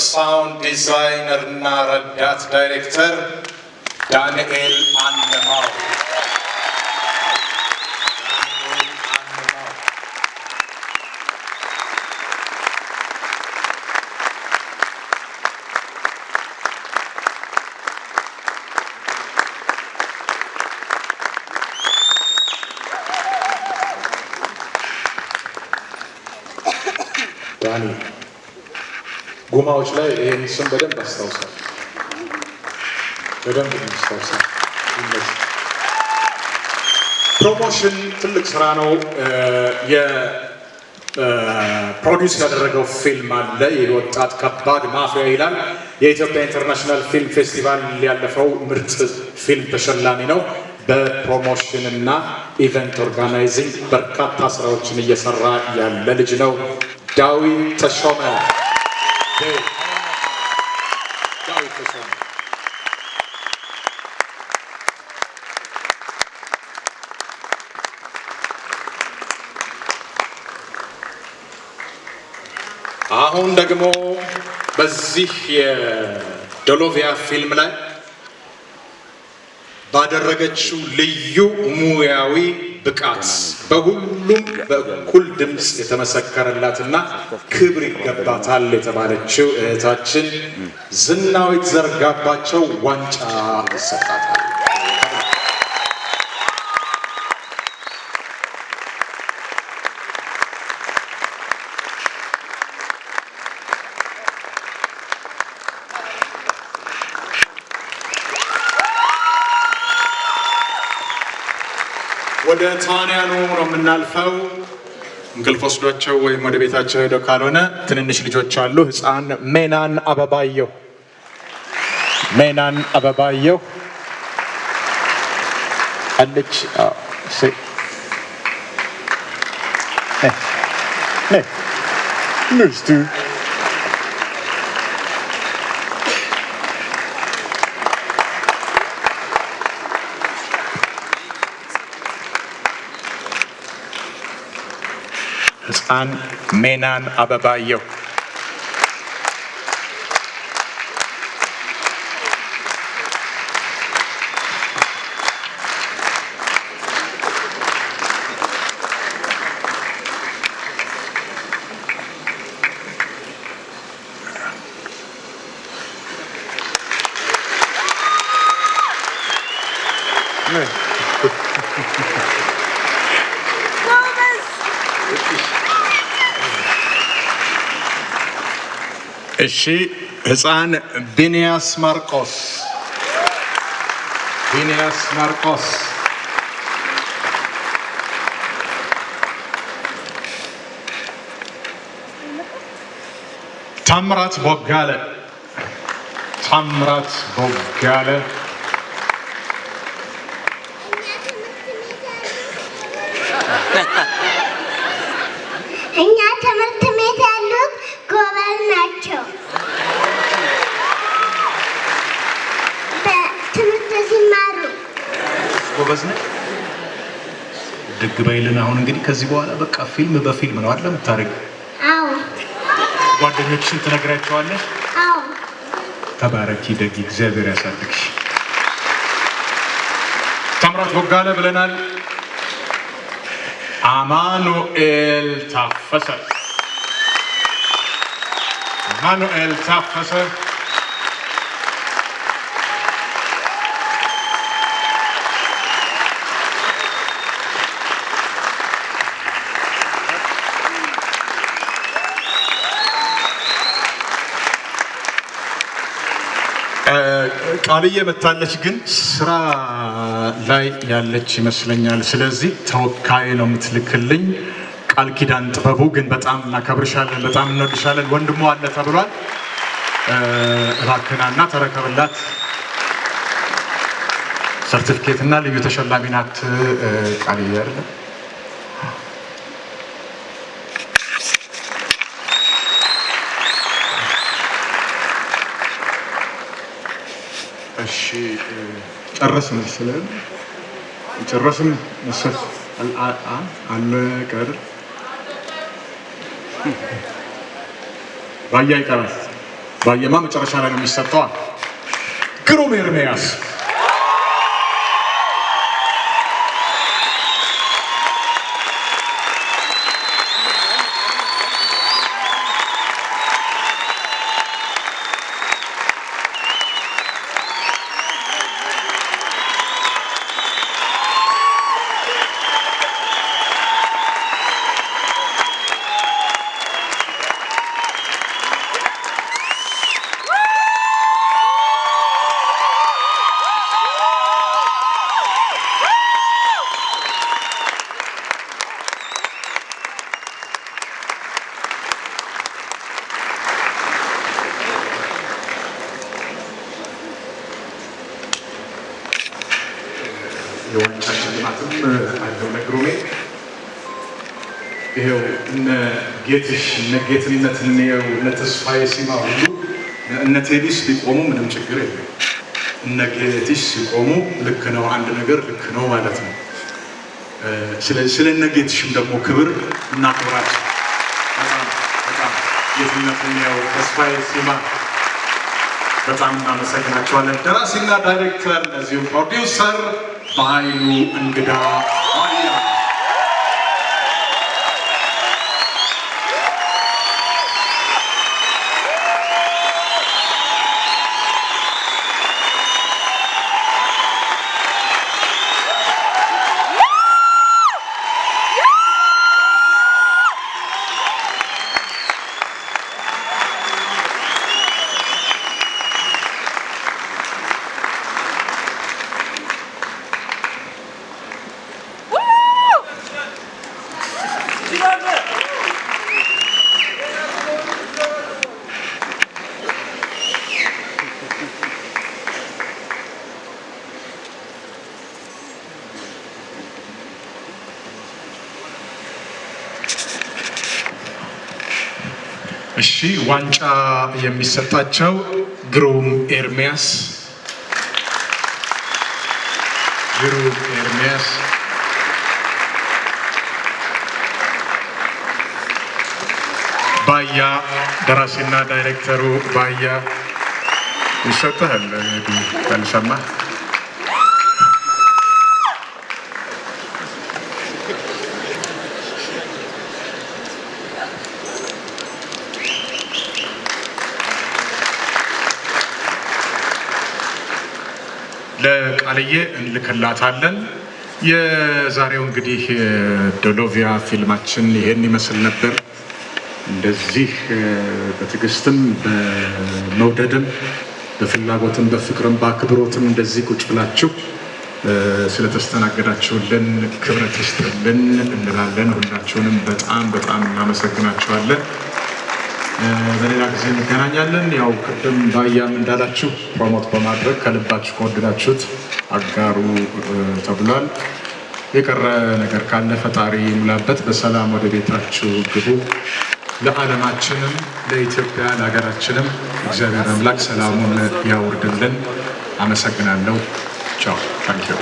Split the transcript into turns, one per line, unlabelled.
ሳውንድ ዲዛይነር እና ረዳት ዳይሬክተር ዳንኤል አንማው
ዳኒ ጉማዎች ላይ ይሄን ስም በደንብ አስታውሳል። በደንብ አስታውሳል። ፕሮሞሽን ትልቅ ስራ ነው። የፕሮዲውስ ያደረገው ፊልም አለ። የወጣት ከባድ ማፊያ ይላል። የኢትዮጵያ ኢንተርናሽናል ፊልም ፌስቲቫል ያለፈው ምርጥ ፊልም ተሸላሚ ነው። በፕሮሞሽን እና ኢቨንት ኦርጋናይዚንግ በርካታ ስራዎችን እየሰራ ያለ ልጅ ነው። ዳዊት ተሾመ አሁን ደግሞ በዚህ የዶሎቪያ ፊልም ላይ ባደረገችው ልዩ ሙያዊ ብቃት በሁሉም በእኩል ድምፅ የተመሰከረላትና ክብር ይገባታል የተባለችው እህታችን ዝናዊት ዘርጋባቸው ዋንጫ ይሰጣታል። ወደ ታንያኑ ነው የምናልፈው። እንቅልፍ ወስዷቸው ወይም ወደ ቤታቸው ሄደው ካልሆነ ትንንሽ ልጆች አሉ። ህፃን ሜናን አበባየሁ አለች። ንስቱ ህፃን ሜናን አበባየሁ እሺ ህፃን ቢኒያስ ማርቆስ ታምራት ቦጋለ
እኛ ትምህርት ቤት ያሉት ጎበዝ ናቸው። በትምህርት ሲማሩ
ጎበዝ ነው። ደግ ባይልን አሁን እንግዲህ ከዚህ በኋላ በቃ ፊልም በፊልም ነው አይደል የምታደርጊው?
አዎ።
ጓደኞችሽን ትነግራቸዋለሽ?
አዎ።
ተባረኪ ደግ እግዚአብሔር ያሳድግሽ። ታምራት ቦጋለ ብለናል። አማኑኤል ታፈሰ ቃልዬ መታለች፣ ግን ስራ ላይ ያለች ይመስለኛል። ስለዚህ ተወካይ ነው የምትልክልኝ። ቃል ኪዳን ጥበቡ ግን በጣም እናከብርሻለን፣ በጣም እንወድሻለን። ወንድሟ አለ ተብሏል። እባክናና ተረከብላት። ሰርቲፊኬት እና ልዩ ተሸላሚ ናት ቃልዬ አይደለ? እሺ ጨረስን መሰለኝ። ጨረስን መሰል አለቀ አይደል? ራያ ይቀራል። ባየማ መጨረሻ ላይ ነው የሚሰጠው። ግሩም ኤርሚያስ የዋንጫ ሽልማትም አለው ለግሩሜ። ይኸው እነ ጌትሽ እነ ጌትነት እንየው እነ ተስፋዬ ሲማ ሁሉ እነ ቴዲስ ሊቆሙ ምንም ችግር የለም። እነ ጌትሽ ሲቆሙ ልክ ነው፣ አንድ ነገር ልክ ነው ማለት ነው። ስለ እነ ጌትሽም ደግሞ ክብር እናክብራቸው። በጣም ጌትነት እንየው ተስፋዬ ሲማ በጣም እናመሰግናቸዋለን። ደራሲና ዳይሬክተር እነዚሁም ፕሮዲውሰር በኃይሉ እንግዳ ባያ እሺ ዋንጫ የሚሰጣቸው ግሩም ኤርሚያስ ባያ ደራሲና ዳይሬክተሩ ባያ ይሰጣል። እንግዲህ ካልሰማ ለቃልዬ እንልክላታለን። የዛሬው እንግዲህ ዶሎቪያ ፊልማችን ይሄን ይመስል ነበር። እንደዚህ በትዕግስትም በመውደድም በፍላጎትም በፍቅርም በአክብሮትም እንደዚህ ቁጭ ብላችሁ ስለተስተናገዳችሁልን ክብረት ይስጥልን እንላለን። ሁላችሁንም በጣም እናመሰግናችኋለን። በሌላ ጊዜ እንገናኛለን። ያው ቅድም ባያም እንዳላችሁ ፕሮሞት በማድረግ ከልባችሁ ከወደዳችሁት አጋሩ ተብሏል። የቀረ ነገር ካለ ፈጣሪ ይሙላበት። በሰላም ወደ ቤታችሁ ግቡ። ለዓለማችንም ለኢትዮጵያ ለሀገራችንም እግዚአብሔር አምላክ ሰላሙን ያውርድልን። አመሰግናለሁ። ቻው ታንኪዩ